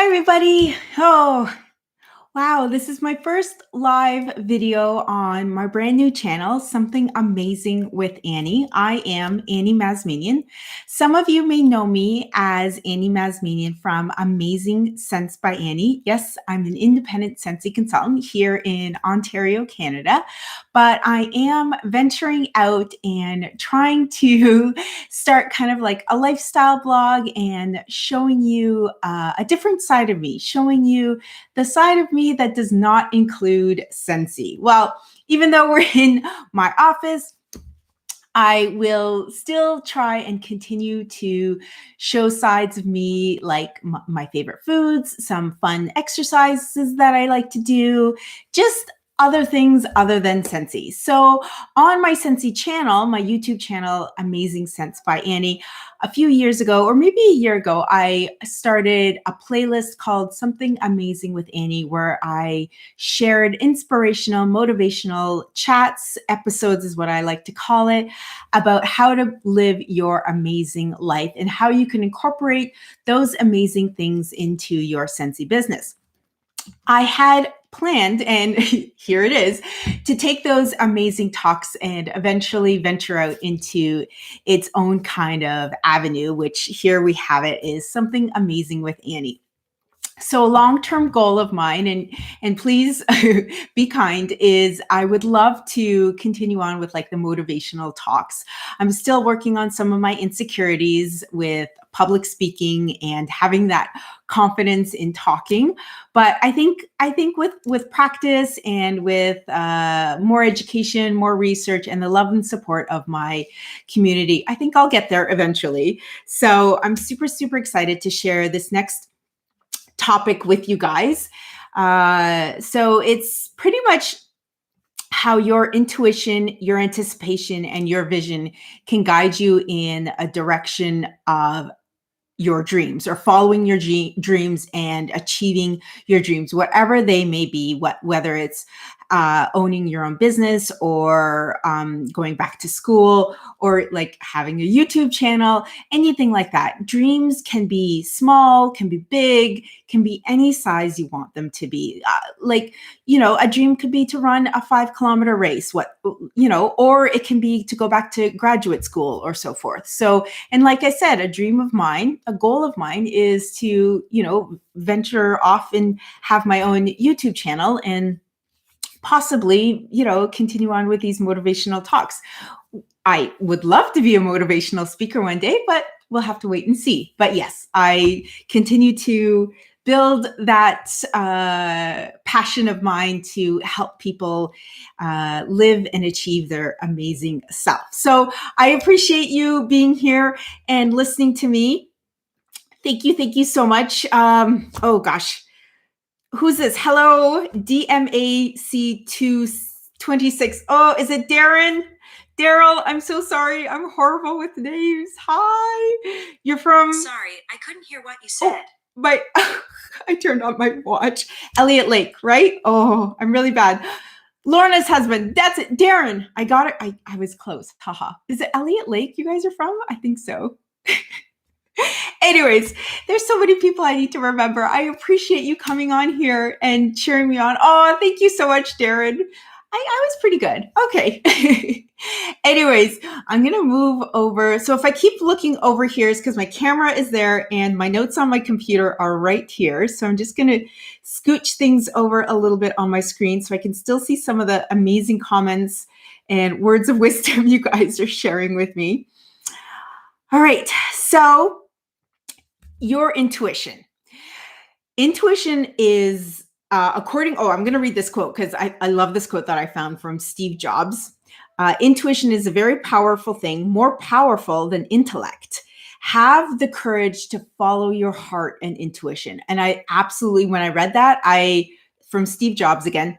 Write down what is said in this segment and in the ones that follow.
Hi, everybody. Oh, wow. This is my first live video on my brand new channel, Something Amazing with Annie. I am Annie Mazmanian. Some of you may know me as Annie Mazmanian from Amazing Sense by Annie. Yes, I'm an independent Scentsy consultant here in Ontario, Canada, but I am venturing out and trying to start kind of like a lifestyle blog and showing you a different side of me, showing you the side of me that does not include Scentsy. Well, even though we're in my office, I will still try and continue to show sides of me like my favorite foods, some fun exercises that I like to do, just other things other than Scentsy. So on my Scentsy channel, my YouTube channel, Amazing Sense by Annie, a few years ago, or maybe a year ago, I started a playlist called Something Amazing with Annie, where I shared inspirational, motivational chats, episodes is what I like to call it, about how to live your amazing life and how you can incorporate those amazing things into your Scentsy business. I had planned, and here it is, to take those amazing talks and eventually venture out into its own kind of avenue, which here we have it, is Something Amazing with Annie. So a long-term goal of mine, and please be kind, is I would love to continue on with like the motivational talks. I'm still working on some of my insecurities with public speaking and having that confidence in talking. But I think with practice and with more education, more research, and the love and support of my community, I think I'll get there eventually. So I'm super excited to share this next topic with you guys. So it's pretty much how your intuition, your anticipation, and your vision can guide you in a direction of your dreams, or following your dreams and achieving your dreams, whatever they may be, whether it's owning your own business, or going back to school, or like having a YouTube channel, anything like that. Dreams can be small, can be big, can be any size you want them to be. A dream could be to run a 5-kilometer race, or it can be to go back to graduate school or so forth. So, and like I said, a dream of mine, a goal of mine is to, venture off and have my own YouTube channel and possibly, continue on with these motivational talks. I would love to be a motivational speaker one day, but we'll have to wait and see. But yes, I continue to build that passion of mine to help people live and achieve their amazing self. So I appreciate you being here and listening to me. Thank you so much. Oh gosh, who's this? Hello, DMAC226. Oh, is it Darren? Daryl, I'm so sorry. I'm horrible with names. Hi. You're from? Sorry, I couldn't hear what you said. My I turned on my watch. Elliott Lake, right? Oh, I'm really bad. Lorna's husband. That's it. Darren. I got it. I was close. Haha. Is it Elliott Lake you guys are from? I think so. Anyways, there's so many people I need to remember. I appreciate you coming on here and cheering me on. Oh, thank you so much, Darren. I was pretty good. Okay. Anyways, I'm going to move over. So if I keep looking over here, it's because my camera is there and my notes on my computer are right here. So I'm just going to scooch things over a little bit on my screen so I can still see some of the amazing comments and words of wisdom you guys are sharing with me. All right. So your intuition. Intuition is I'm going to read this quote because I love this quote that I found from Steve Jobs. Intuition is a very powerful thing, more powerful than intellect. Have the courage to follow your heart and intuition. And I absolutely, when I read that, from Steve Jobs again,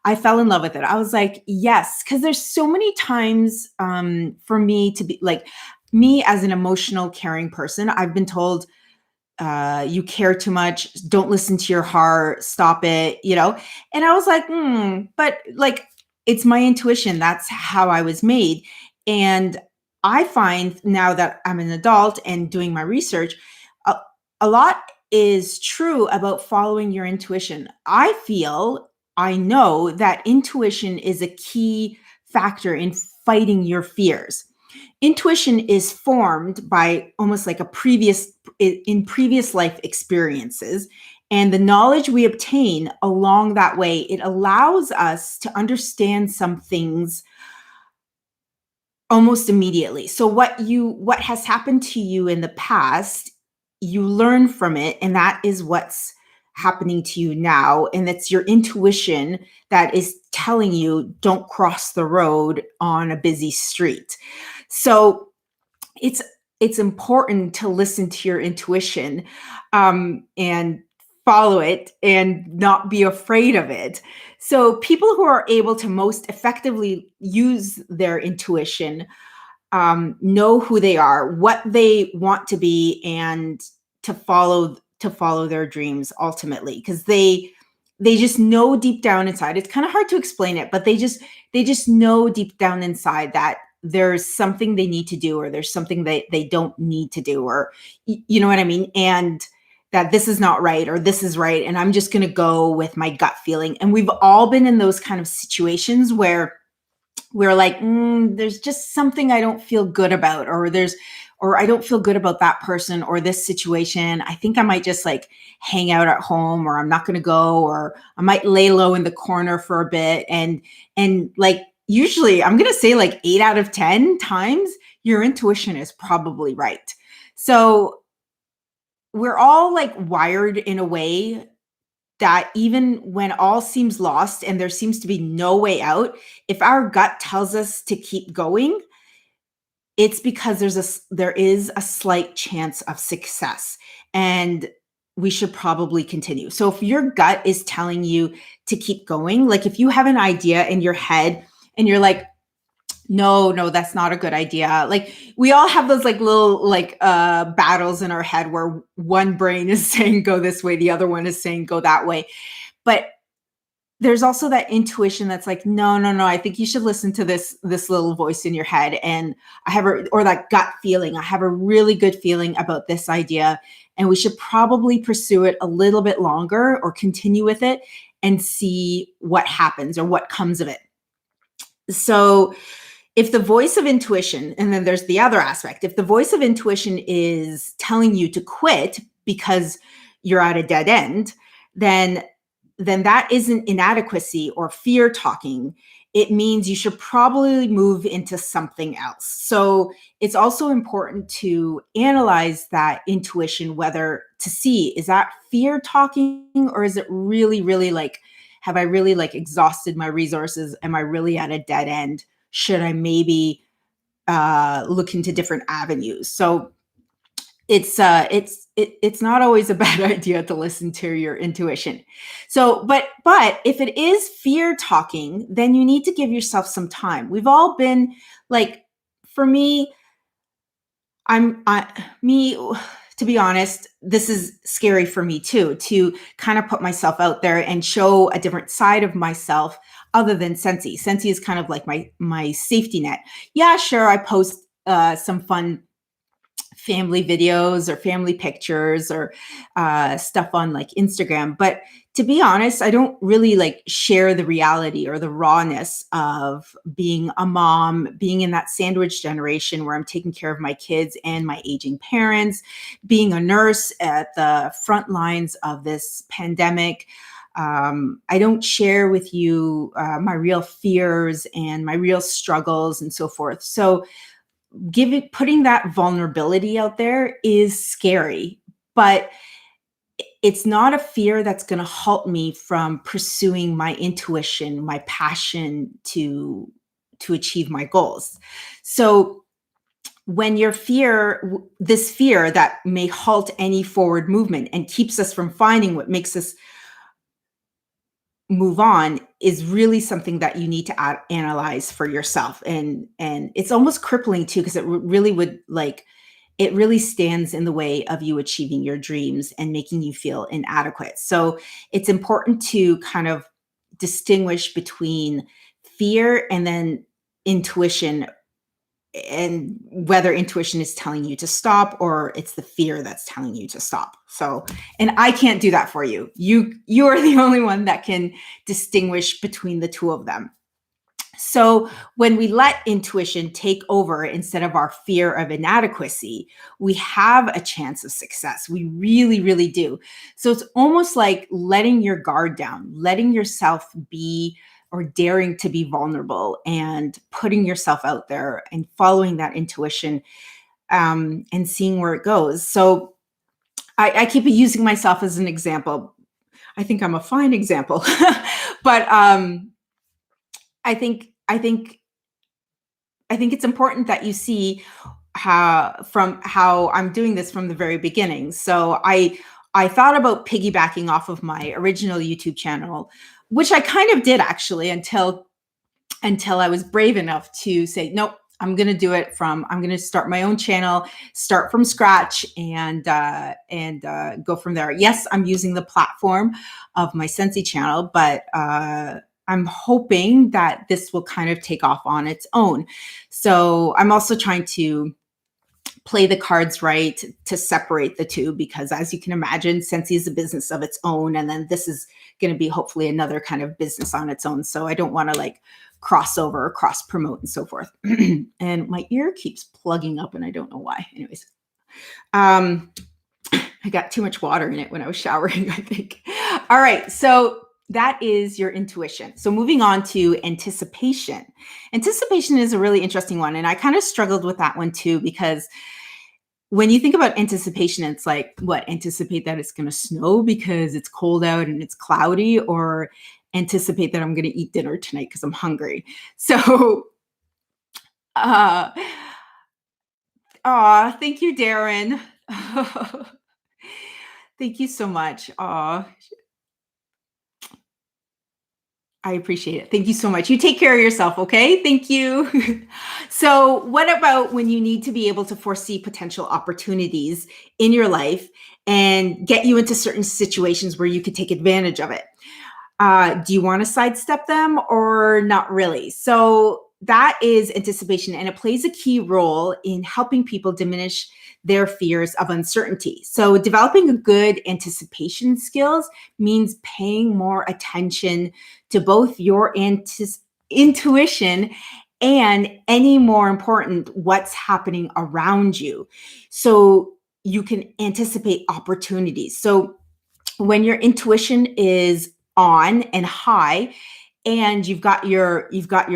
I fell in love with it. I was like, yes, because there's so many times for me to be like, me as an emotional, caring person, I've been told, you care too much, don't listen to your heart, stop it, And I was like, but like, it's my intuition. That's how I was made. And I find now that I'm an adult and doing my research, a lot is true about following your intuition. I know that intuition is a key factor in fighting your fears. Intuition is formed by almost like in previous life experiences, and the knowledge we obtain along that way, it allows us to understand some things almost immediately. So what has happened to you in the past, you learn from it, and that is what's happening to you now, and it's your intuition that is telling you don't cross the road on a busy street. So it's it's important to listen to your intuition, and follow it and not be afraid of it. So people who are able to most effectively use their intuition, know who they are, what they want to be, and to follow their dreams ultimately, because they just know deep down inside. It's kind of hard to explain it, but they just know deep down inside that there's something they need to do, or there's something they don't need to do, or you know what I mean, and that this is not right or this is right, and I'm just going to go with my gut feeling. And we've all been in those kind of situations where we're like, there's just something I don't feel good about, or I don't feel good about that person or this situation. I think I might just like hang out at home, or I'm not going to go, or I might lay low in the corner for a bit. And like, usually I'm going to say like 8 out of 10 times, your intuition is probably right. So we're all like wired in a way that even when all seems lost and there seems to be no way out, if our gut tells us to keep going, it's because there is a slight chance of success, and we should probably continue. So if your gut is telling you to keep going, like if you have an idea in your head and you're like, no, no, that's not a good idea. Like we all have those like little like battles in our head where one brain is saying go this way, the other one is saying go that way. But there's also that intuition that's like, no, no, no, I think you should listen to this little voice in your head. And or that gut feeling. I have a really good feeling about this idea, and we should probably pursue it a little bit longer or continue with it and see what happens or what comes of it. So if the voice of intuition, and then there's the other aspect, if the voice of intuition is telling you to quit because you're at a dead end, then that isn't inadequacy or fear talking. It means you should probably move into something else. So it's also important to analyze that intuition, whether to see, is that fear talking, or is it really, really like, have I really like exhausted my resources? Am I really at a dead end? Should I maybe look into different avenues? So it's not always a bad idea to listen to your intuition. So but if it is fear talking, then you need to give yourself some time. We've all been like, for me, me, to be honest, this is scary for me too, to kind of put myself out there and show a different side of myself other than Scentsy. Scentsy is kind of like my safety net. Yeah, sure, I post some fun family videos or family pictures or stuff on like Instagram. But to be honest, I don't really like share the reality or the rawness of being a mom, being in that sandwich generation where I'm taking care of my kids and my aging parents, being a nurse at the front lines of this pandemic. I don't share with you my real fears and my real struggles and so forth. So putting that vulnerability out there is scary, but it's not a fear that's going to halt me from pursuing my intuition, my passion to achieve my goals. So when this fear that may halt any forward movement and keeps us from finding what makes us move on, is really something that you need to analyze for yourself. And it's almost crippling too, because it really stands in the way of you achieving your dreams and making you feel inadequate. So it's important to kind of distinguish between fear and then intuition, and whether intuition is telling you to stop or it's the fear that's telling you to stop. So, and I can't do that for you. You are the only one that can distinguish between the two of them. So when we let intuition take over instead of our fear of inadequacy, we have a chance of success. We really, really do. So it's almost like letting your guard down, letting yourself be or daring to be vulnerable and putting yourself out there and following that intuition, and seeing where it goes. So I keep using myself as an example. I think I'm a fine example, but I think I think I think it's important that you see how I'm doing this from the very beginning. So I thought about piggybacking off of my original YouTube channel, which I kind of did actually until I was brave enough to say, nope, I'm going to start my own channel, start from scratch, and go from there. Yes, I'm using the platform of my Scentsy channel, but I'm hoping that this will kind of take off on its own. So I'm also trying to play the cards right to separate the two, because as you can imagine, Scentsy is a business of its own, and then this is going to be hopefully another kind of business on its own. So I don't want to like cross over or cross promote and so forth. And my ear keeps plugging up and I don't know why. Anyways, I got too much water in it when I was showering, I think. All right, so that is your intuition. So moving on to anticipation. Anticipation is a really interesting one, and I kind of struggled with that one too, because when you think about anticipation, it's like, what, anticipate that it's going to snow because it's cold out and it's cloudy, or anticipate that I'm going to eat dinner tonight because I'm hungry. So, uh, thank you, Darren. Thank you so much. I appreciate it. Thank you so much. You take care of yourself, okay? Thank you. So, what about when you need to be able to foresee potential opportunities in your life and get you into certain situations where you could take advantage of it? Do you want to sidestep them or not really? So, that is anticipation, and it plays a key role in helping people diminish their fears of uncertainty. So, developing a good anticipation skills means paying more attention to both your intuition and, any more important, what's happening around you. So, you can anticipate opportunities. So, when your intuition is on and high, and you've got your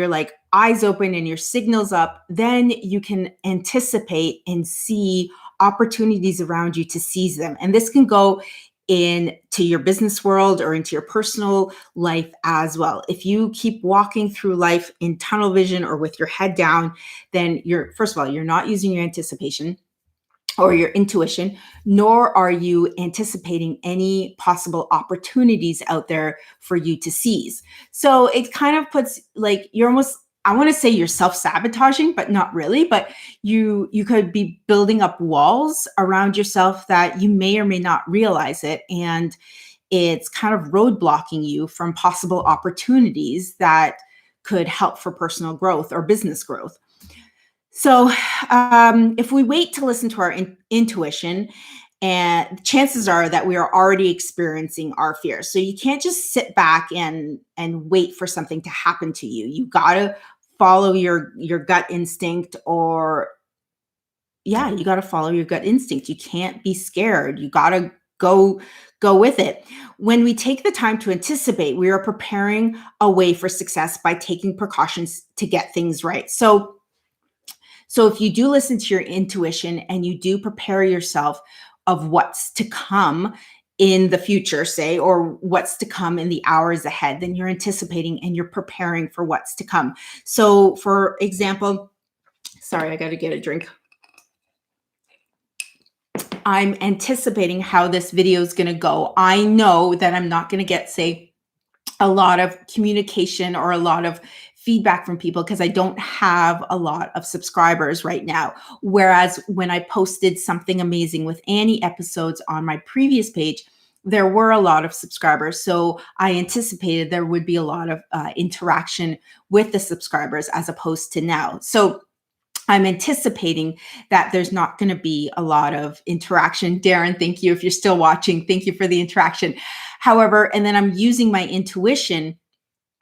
like eyes open and your signals up, then you can anticipate and see opportunities around you to seize them. And this can go into your business world or into your personal life as well. If you keep walking through life in tunnel vision or with your head down, then first of all, you're not using your anticipation or your intuition, nor are you anticipating any possible opportunities out there for you to seize. So it kind of puts like you're almost, I want to say you're self-sabotaging, but not really. But you could be building up walls around yourself that you may or may not realize it. And it's kind of roadblocking you from possible opportunities that could help for personal growth or business growth. So, if we wait to listen to our intuition, and chances are that we are already experiencing our fears. So you can't just sit back and wait for something to happen to you. You got to follow your gut instinct, or yeah, you got to follow your gut instinct. You can't be scared. You got to go with it. When we take the time to anticipate, we are preparing a way for success by taking precautions to get things right. So if you do listen to your intuition and you do prepare yourself of what's to come in the future, say, or what's to come in the hours ahead, then you're anticipating and you're preparing for what's to come. So for example, sorry, I got to get a drink. I'm anticipating how this video is going to go. I know that I'm not going to get, say, a lot of communication or a lot of feedback from people because I don't have a lot of subscribers right now. Whereas when I posted Something Amazing with Annie episodes on my previous page, there were a lot of subscribers. So I anticipated there would be a lot of interaction with the subscribers as opposed to now. So I'm anticipating that there's not going to be a lot of interaction. Darren, thank you. If you're still watching, thank you for the interaction. However, and then I'm using my intuition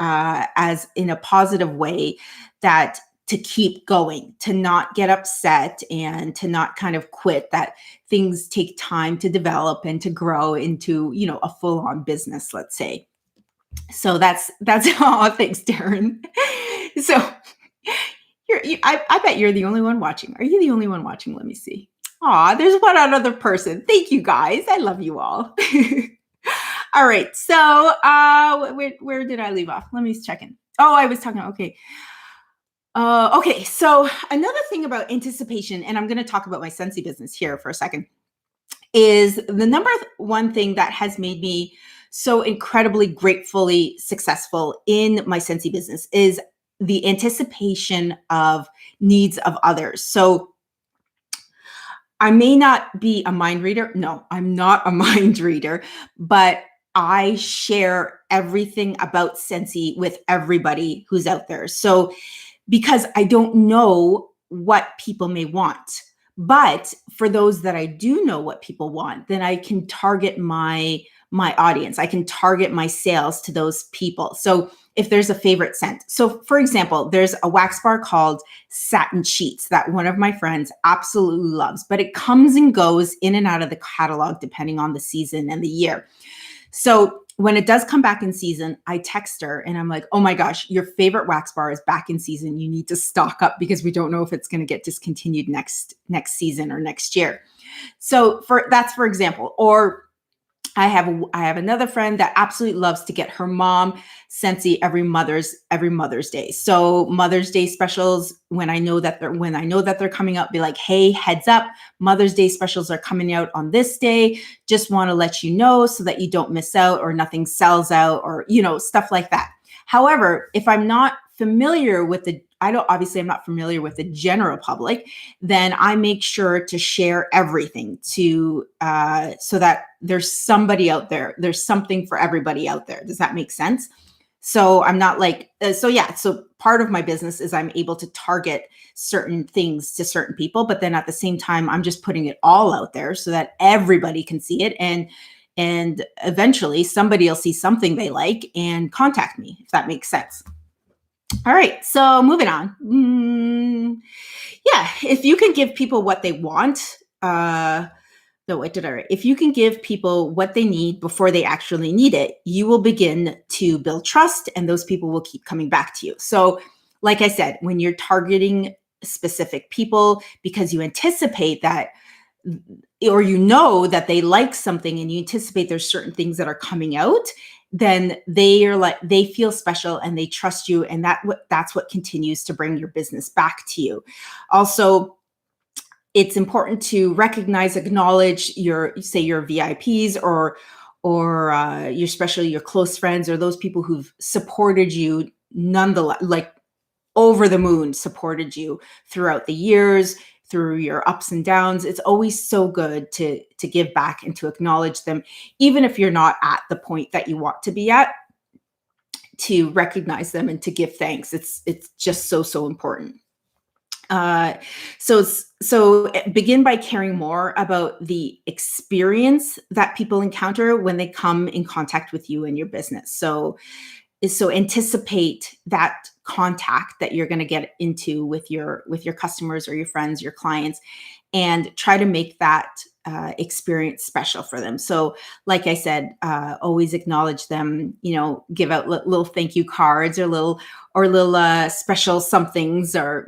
as in a positive way, that to keep going, to not get upset and to not kind of quit, that things take time to develop and to grow into, a full-on business, let's say. So that's all. Thanks, Darren. So I bet you're the only one watching. Are you the only one watching? Let me see. Aw, there's one other person. Thank you, guys. I love you all. All right. So where did I leave off? Let me check in. Oh, I was talking. Okay. Okay. So another thing about anticipation, and I'm going to talk about my Scentsy business here for a second, is the number one thing that has made me so incredibly gratefully successful in my Scentsy business is the anticipation of needs of others. So I may not be a mind reader. No, I'm not a mind reader, but I share everything about Scentsy with everybody who's out there. So because I don't know what people may want, but for those that I do know what people want, then I can target my audience. I can target my sales to those people. So if there's a favorite scent. So for example, there's a wax bar called Satin Sheets that one of my friends absolutely loves, but it comes and goes in and out of the catalog depending on the season and the year. So when it does come back in season, I text her and I'm like, oh my gosh, your favorite wax bar is back in season. You need to stock up because we don't know if it's going to get discontinued next season or next year. So that's for example. Or I have another friend that absolutely loves to get her mom Scentsy every Mother's Day. So Mother's Day specials, when I know that they're coming out, be like, hey, heads up, Mother's Day specials are coming out on this day. Just want to let you know so that you don't miss out or nothing sells out or, stuff like that. However, if I'm not familiar with I'm not familiar with the general public, then I make sure to share everything so that there's somebody out there. There's something for everybody out there. Does that make sense? So I'm not like, so part of my business is I'm able to target certain things to certain people, but then at the same time, I'm just putting it all out there so that everybody can see it. And eventually somebody will see something they like and contact me, if that makes sense. All right, so moving on. If you can give people what they want, if you can give people what they need before they actually need it, you will begin to build trust and those people will keep coming back to you. So like I said, when you're targeting specific people because you anticipate that, or that they like something and you anticipate there's certain things that are coming out, then they feel special and they trust you. And that's what continues to bring your business back to you. Also, it's important to recognize, acknowledge your VIPs or especially your close friends or those people who've supported you nonetheless, like over the moon supported you throughout the years, through your ups and downs. It's always so good to give back and to acknowledge them, even if you're not at the point that you want to be at, to recognize them and to give thanks. It's just so important. So begin by caring more about the experience that people encounter when they come in contact with you and your business. So anticipate that contact that you're going to get into with your customers or your friends, your clients, and try to make that experience special for them. So like I said, always acknowledge them, give out little thank you cards or little special somethings, or,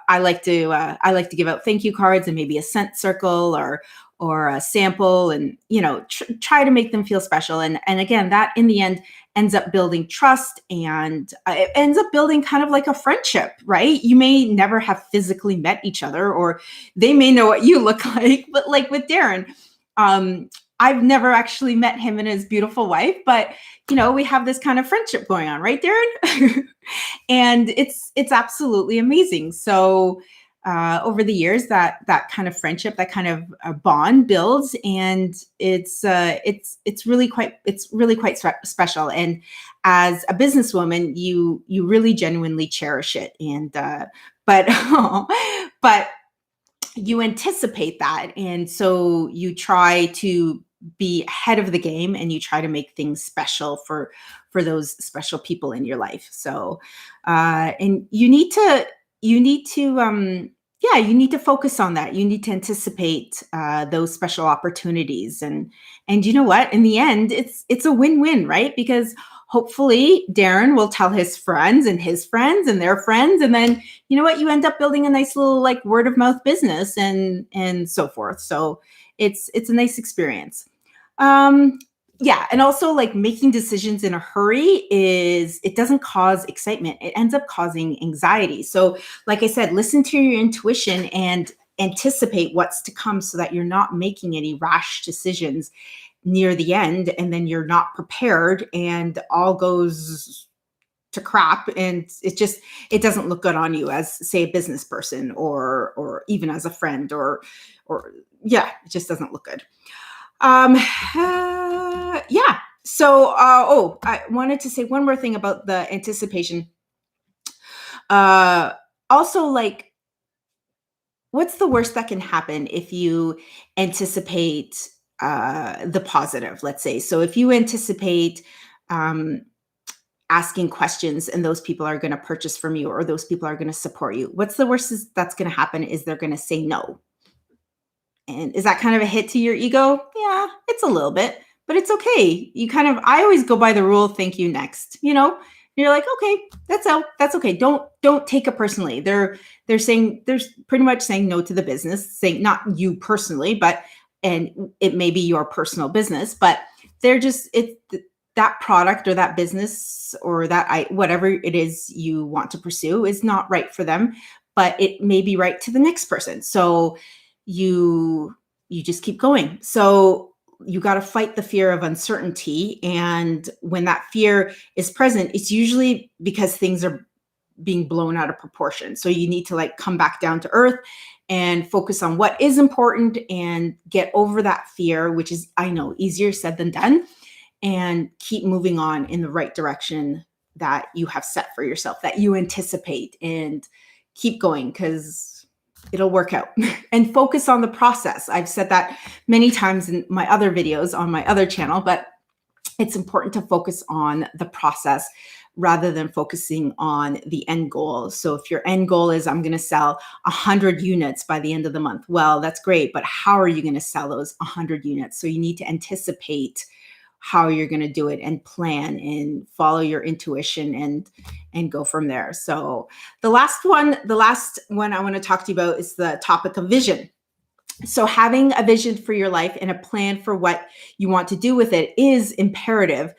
I like to give out thank you cards and maybe a scent circle or a sample, and, try to make them feel special. And again, that in the end ends up building trust, and it ends up building kind of like a friendship, right? You may never have physically met each other, or they may know what you look like, but like with Darren, I've never actually met him and his beautiful wife, but we have this kind of friendship going on, right, Darren? And it's absolutely amazing. So over the years, that kind of friendship, that kind of bond builds, and it's really quite special. And as a businesswoman, you really genuinely cherish it. And but but you anticipate that, and so you try to be ahead of the game, and you try to make things special for those special people in your life. So and you need to yeah, you need to focus on that. You need to anticipate those special opportunities, and you know what, in the end, it's a win-win, right? Because hopefully Darren will tell his friends and his friends and their friends, and then you know what, you end up building a nice little like word of mouth business, and so forth. So it's a nice experience. Yeah, and also like making decisions in a hurry it doesn't cause excitement. It ends up causing anxiety. So like I said, listen to your intuition and anticipate what's to come, so that you're not making any rash decisions near the end, and then you're not prepared and all goes to crap, and it doesn't look good on you as, say, a business person, or even as a friend, or yeah, it just doesn't look good. Yeah. So oh, I wanted to say one more thing about the anticipation. Also, like, what's the worst that can happen if you anticipate the positive, let's say? So if you anticipate asking questions, and those people are going to purchase from you, or those people are going to support you, what's the worst that's going to happen is they're going to say no. And is that kind of a hit to your ego? Yeah, it's a little bit, but it's okay. I always go by the rule, thank you, next. You're like, okay, that's okay. Don't take it personally. They're pretty much saying no to the business, saying not you personally, and it may be your personal business, but that product or that business or whatever it is you want to pursue is not right for them, but it may be right to the next person. So you just keep going. So you got to fight the fear of uncertainty. And when that fear is present, it's usually because things are being blown out of proportion. So you need to like come back down to earth and focus on what is important and get over that fear, which is, I know, easier said than done, and keep moving on in the right direction that you have set for yourself, that you anticipate, and keep going, because it'll work out. And focus on the process. I've said that many times in my other videos on my other channel, but it's important to focus on the process rather than focusing on the end goal. So if your end goal is, I'm going to sell 100 units by the end of the month, well, that's great, but how are you going to sell those 100 units? So you need to anticipate how you're going to do it, and plan and follow your intuition, and go from there. So the last one I want to talk to you about is the topic of vision. So having a vision for your life and a plan for what you want to do with it is imperative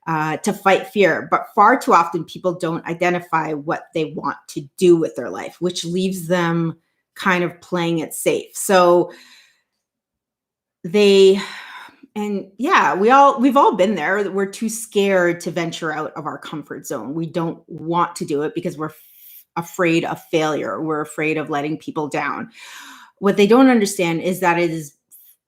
to fight fear. But far too often people don't identify what they want to do with their life, which leaves them kind of playing it safe. So and yeah, we've all been there. We're too scared to venture out of our comfort zone. We don't want to do it because we're afraid of failure. We're afraid of letting people down. What they don't understand is that it is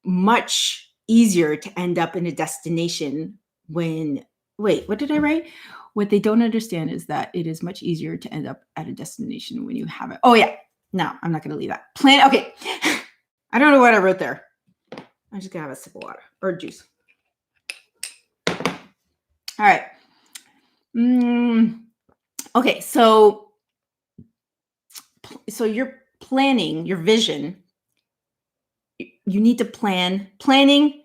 much easier to end up in a destination what did I write? What they don't understand is that it is much easier to end up at a destination when you have it. Oh yeah. No, I'm not going to leave that. Plan. Okay. I don't know what I wrote there. I'm just going to have a sip of water or juice. All right. Okay. So you're planning your vision. You need to plan. Planning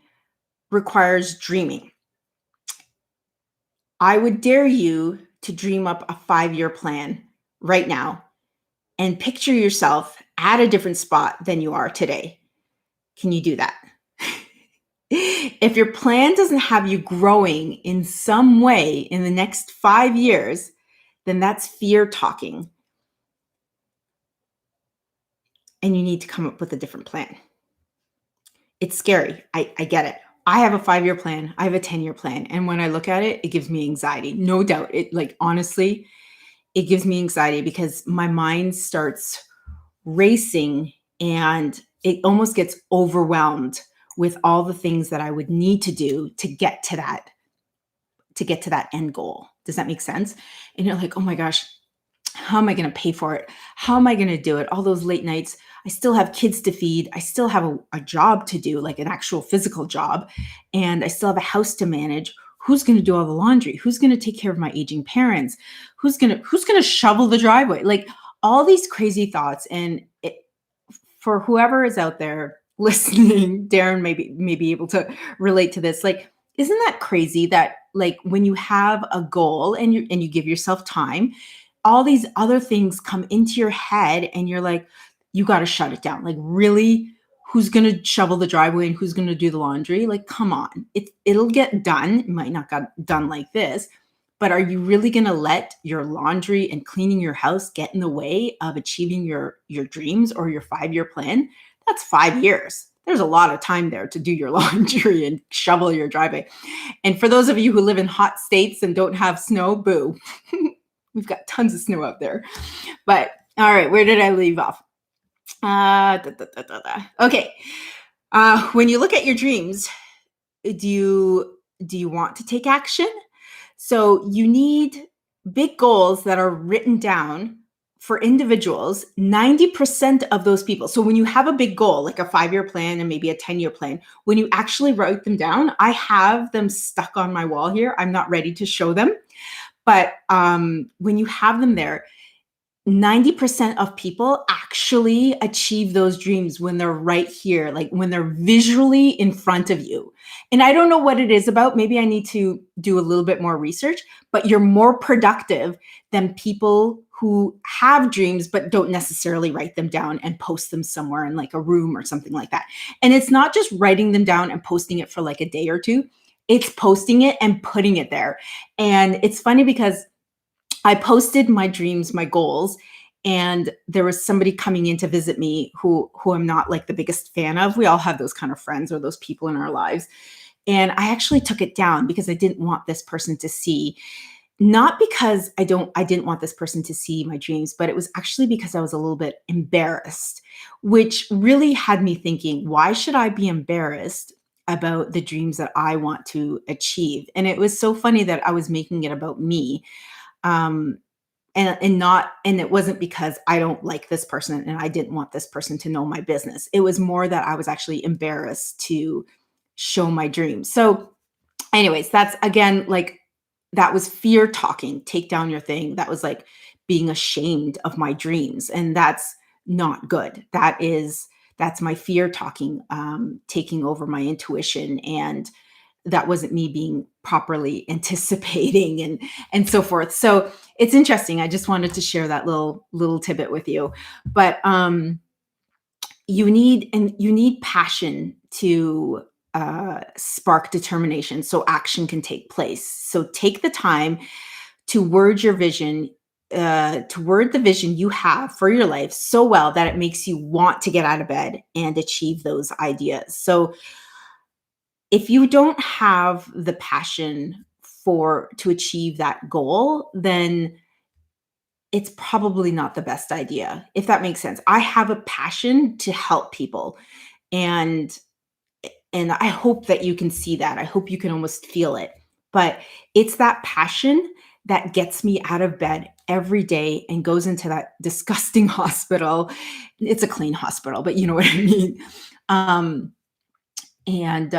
requires dreaming. I would dare you to dream up a 5-year plan right now and picture yourself at a different spot than you are today. Can you do that? If your plan doesn't have you growing in some way in the next 5 years, then that's fear talking. And you need to come up with a different plan. It's scary. I get it. I have a 5-year plan. I have a 10-year plan. And when I look at it, it gives me anxiety. No doubt. Honestly, it gives me anxiety because my mind starts racing, and it almost gets overwhelmed with all the things that I would need to do to get to that end goal. Does that make sense? And you're like, oh my gosh, how am I going to pay for it? How am I going to do it? All those late nights. I still have kids to feed. I still have a job to do, like an actual physical job. And I still have a house to manage. Who's going to do all the laundry? Who's going to take care of my aging parents? Who's going to shovel the driveway? Like all these crazy thoughts. And for whoever is out there listening, Darren may be able to relate to this. Like, isn't that crazy that like when you have a goal and you give yourself time, all these other things come into your head and you're like, you got to shut it down. Like, really? Who's going to shovel the driveway and who's going to do the laundry? Like, come on. It'll get done. It might not get done like this, but are you really going to let your laundry and cleaning your house get in the way of achieving your dreams or your 5-year plan? That's 5 years. There's a lot of time there to do your laundry and shovel your driveway. And for those of you who live in hot states and don't have snow, boo. We've got tons of snow out there. But all right, where did I leave off? Okay. When you look at your dreams, do you want to take action? So you need big goals that are written down for individuals. 90% of those people. So when you have a big goal, like a 5-year plan and maybe a 10-year plan, when you actually write them down, I have them stuck on my wall here. I'm not ready to show them. But when you have them there, 90% of people actually achieve those dreams when they're right here, like when they're visually in front of you. And I don't know what it is about. Maybe I need to do a little bit more research, but you're more productive than people who have dreams but don't necessarily write them down and post them somewhere in like a room or something like that. And it's not just writing them down and posting it for like a day or two. It's posting it and putting it there. And it's funny because I posted my dreams, my goals, and there was somebody coming in to visit me who I'm not like the biggest fan of. We all have those kind of friends or those people in our lives. And I actually took it down because I didn't want this person to see, not because I didn't want this person to see my dreams, but it was actually because I was a little bit embarrassed, which really had me thinking, why should I be embarrassed about the dreams that I want to achieve? And it was so funny that I was making it about me. And it wasn't because I don't like this person and I didn't want this person to know my business. It was more that I was actually embarrassed to show my dreams. So anyways, that's again, like that was fear talking, take down your thing. That was like being ashamed of my dreams. And that's not good. That's my fear talking, taking over my intuition. And that wasn't me being properly anticipating and so forth. So it's interesting. I just wanted to share that little tidbit with you. But you need passion to spark determination so action can take place. So take the time to word your vision, to word the vision you have for your life so well that it makes you want to get out of bed and achieve those ideas. So if you don't have the passion to achieve that goal, then it's probably not the best idea, if that makes sense. I have a passion to help people, and I hope that you can see that. I hope you can almost feel it. But it's that passion that gets me out of bed every day and goes into that disgusting hospital. It's a clean hospital, but you know what I mean. And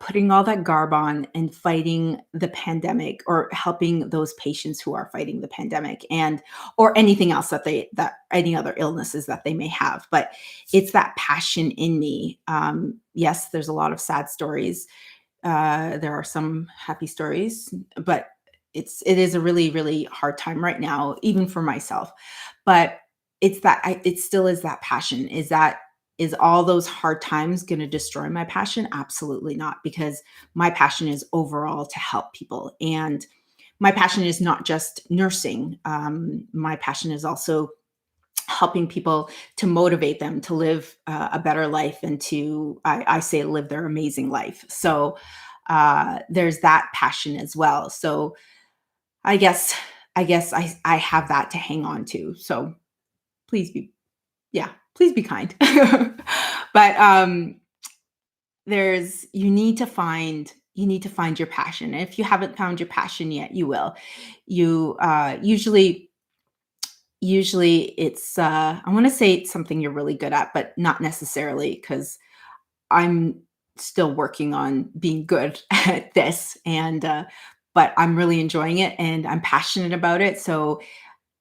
putting all that garb on and fighting the pandemic, or helping those patients who are fighting the pandemic, and or anything else that any other illnesses that they may have. But it's that passion in me. Yes, there's a lot of sad stories. There are some happy stories, but it is a really, really hard time right now, even for myself. But it still is that passion. Is all those hard times going to destroy my passion? Absolutely not, because my passion is overall to help people. And my passion is not just nursing. My passion is also helping people, to motivate them to live a better life, and I say live their amazing life. So there's that passion as well. So I guess I have that to hang on to. So please be, yeah. Please be kind. But you need to find your passion. And if you haven't found your passion yet, you will. You usually it's I want to say it's something you're really good at, but not necessarily, because I'm still working on being good at this, and but I'm really enjoying it and I'm passionate about it. So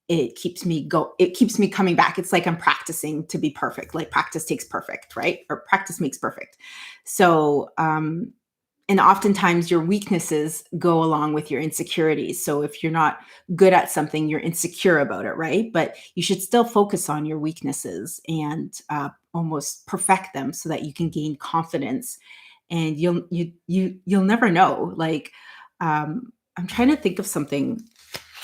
it keeps me coming back. It's like I'm practicing to be perfect. Like practice takes perfect, right? Or practice makes perfect. So and oftentimes your weaknesses go along with your insecurities. So if you're not good at something, you're insecure about it, right? But you should still focus on your weaknesses and almost perfect them so that you can gain confidence. And you'll never know. Like I'm trying to think of something.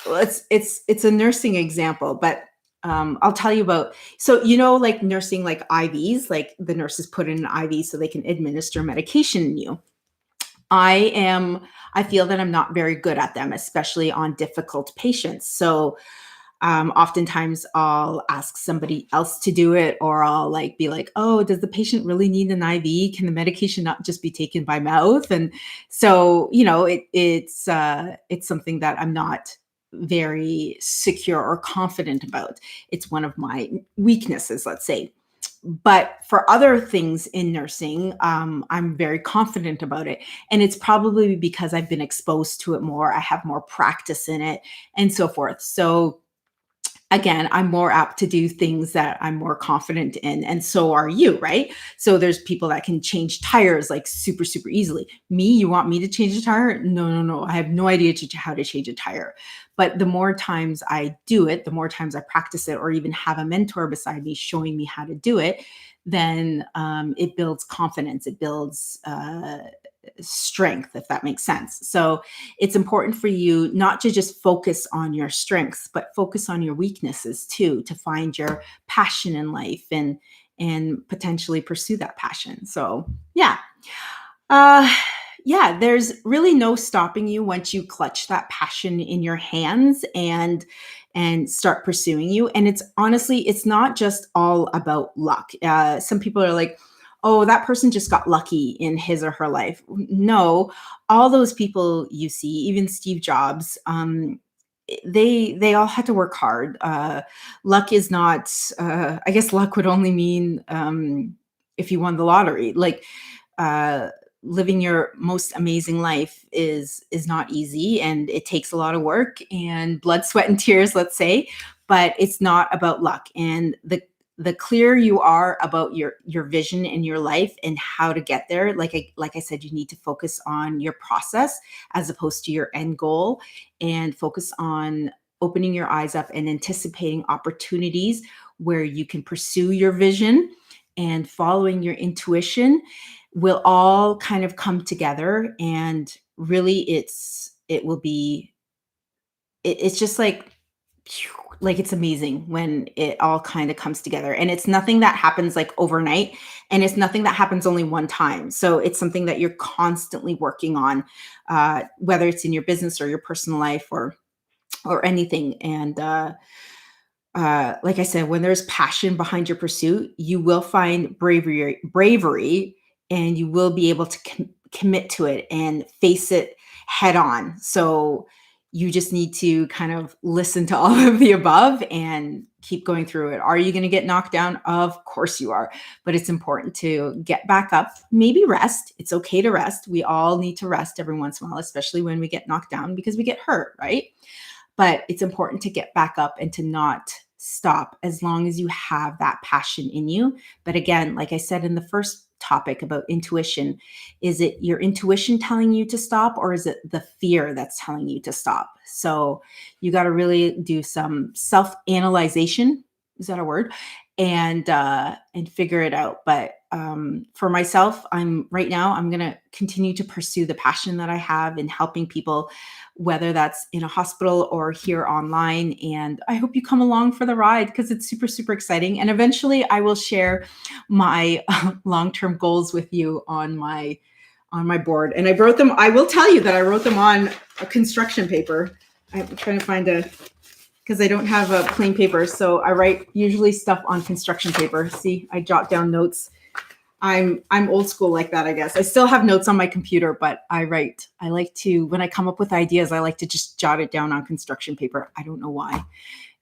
Well, it's a nursing example, but I'll tell you about. So like nursing, like IVs, like the nurses put in an IV so they can administer medication in you. I feel that I'm not very good at them, especially on difficult patients. So oftentimes I'll ask somebody else to do it, or I'll like be like, oh, does the patient really need an IV? Can the medication not just be taken by mouth? And so, it's something that I'm not very secure or confident about. It's one of my weaknesses, let's say. But for other things in nursing, I'm very confident about it. And it's probably because I've been exposed to it more. I have more practice in it and so forth. So again, I'm more apt to do things that I'm more confident in. And so are you, right? So there's people that can change tires like super, super easily. Me, you want me to change a tire? No, no, no. I have no idea how to change a tire. But the more times I do it, the more times I practice it, or even have a mentor beside me showing me how to do it, then it builds confidence. It builds strength, if that makes sense. So it's important for you not to just focus on your strengths, but focus on your weaknesses too, to find your passion in life and potentially pursue that passion. So yeah. Uh yeah, there's really no stopping you once you clutch that passion in your hands and start pursuing you. And it's honestly, it's not just all about luck. Some people are like, oh, that person just got lucky in his or her life. No, all those people you see, even Steve Jobs, they all had to work hard. Luck is not. I guess luck would only mean if you won the lottery. Like uh, living your most amazing life is not easy, and it takes a lot of work and blood, sweat, and tears. Let's say, but it's not about luck. And the clearer you are about your vision in your life and how to get there, like I said, you need to focus on your process as opposed to your end goal, and focus on opening your eyes up and anticipating opportunities where you can pursue your vision, and following your intuition will all kind of come together. And really it will be it's just like phew, like it's amazing when it all kind of comes together, and it's nothing that happens like overnight, and it's nothing that happens only one time. So it's something that you're constantly working on, whether it's in your business or your personal life or anything. And like I said, when there's passion behind your pursuit, you will find bravery, and you will be able to commit to it and face it head on. So you just need to kind of listen to all of the above and keep going through it. Are you going to get knocked down? Of course you are. But it's important to get back up, maybe rest. It's okay to rest. We all need to rest every once in a while, especially when we get knocked down because we get hurt, right? But it's important to get back up and to not stop as long as you have that passion in you. But again, like I said in the first topic about intuition, is it your intuition telling you to stop, or is it the fear that's telling you to stop? So you got to really do some self-analyzation. Is that a word? And figure it out. But for myself, I'm going to continue to pursue the passion that I have in helping people, whether that's in a hospital or here online. And I hope you come along for the ride, because it's super, super exciting. And eventually I will share my long-term goals with you on my board. And I wrote them, I will tell you that I wrote them on a construction paper. I'm trying to find because I don't have a plain paper. So I write usually stuff on construction paper. See, I jot down notes. I'm old school like that, I guess. I still have notes on my computer, but I write. I like to, when I come up with ideas, I like to just jot it down on construction paper. I don't know why.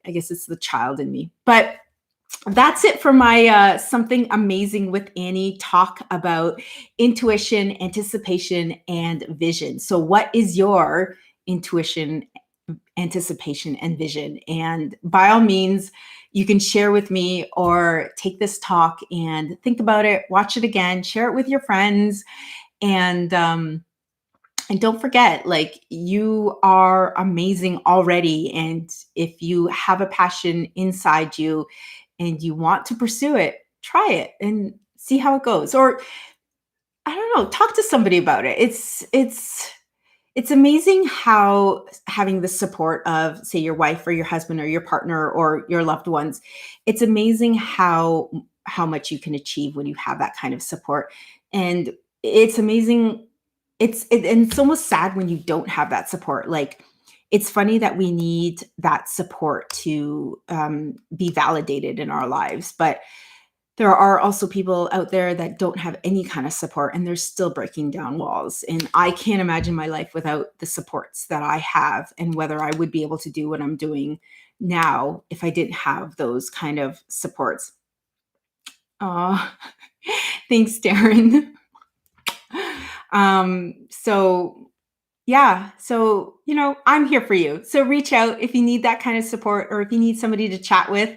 I guess it's the child in me. But that's it for my Something Amazing with Annie talk about intuition, anticipation, and vision. So what is your intuition, anticipation, and vision? And by all means, you can share with me or take this talk and think about it, watch it again, share it with your friends, and don't forget, like, you are amazing already. And if you have a passion inside you and you want to pursue it, try it and see how it goes. Or I don't know, talk to somebody about it. It's amazing how having the support of, say, your wife or your husband or your partner or your loved ones, it's amazing how much you can achieve when you have that kind of support. And it's amazing. And it's almost sad when you don't have that support. Like, it's funny that we need that support to be validated in our lives, but there are also people out there that don't have any kind of support and they're still breaking down walls. And I can't imagine my life without the supports that I have, and whether I would be able to do what I'm doing now if I didn't have those kind of supports. Oh, thanks, Darren. So yeah, so I'm here for you. So reach out if you need that kind of support, or if you need somebody to chat with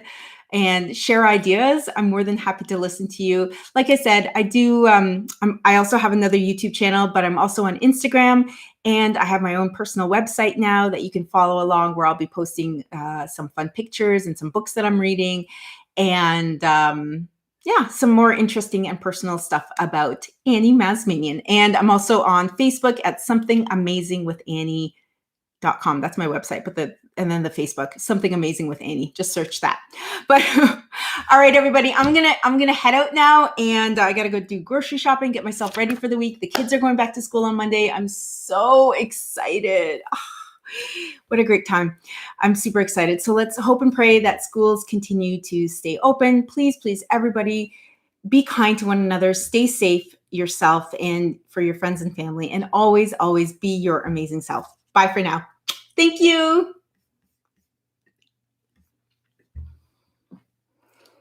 and share ideas. I'm more than happy to listen to you. Like I said, I do. I also have another YouTube channel, but I'm also on Instagram, and I have my own personal website now that you can follow along, where I'll be posting some fun pictures and some books that I'm reading, and yeah, some more interesting and personal stuff about Annie Mazminian. And I'm also on Facebook at somethingamazingwithannie.com. That's my website, and then the Facebook, Something Amazing with Annie. Just search that. But all right, everybody, I'm gonna head out now, and I gotta go do grocery shopping, get myself ready for the week. The kids are going back to school on Monday. I'm so excited. What a great time. I'm super excited. So let's hope and pray that schools continue to stay open. Please, please, everybody, be kind to one another. Stay safe yourself and for your friends and family. And always, always be your amazing self. Bye for now. Thank you.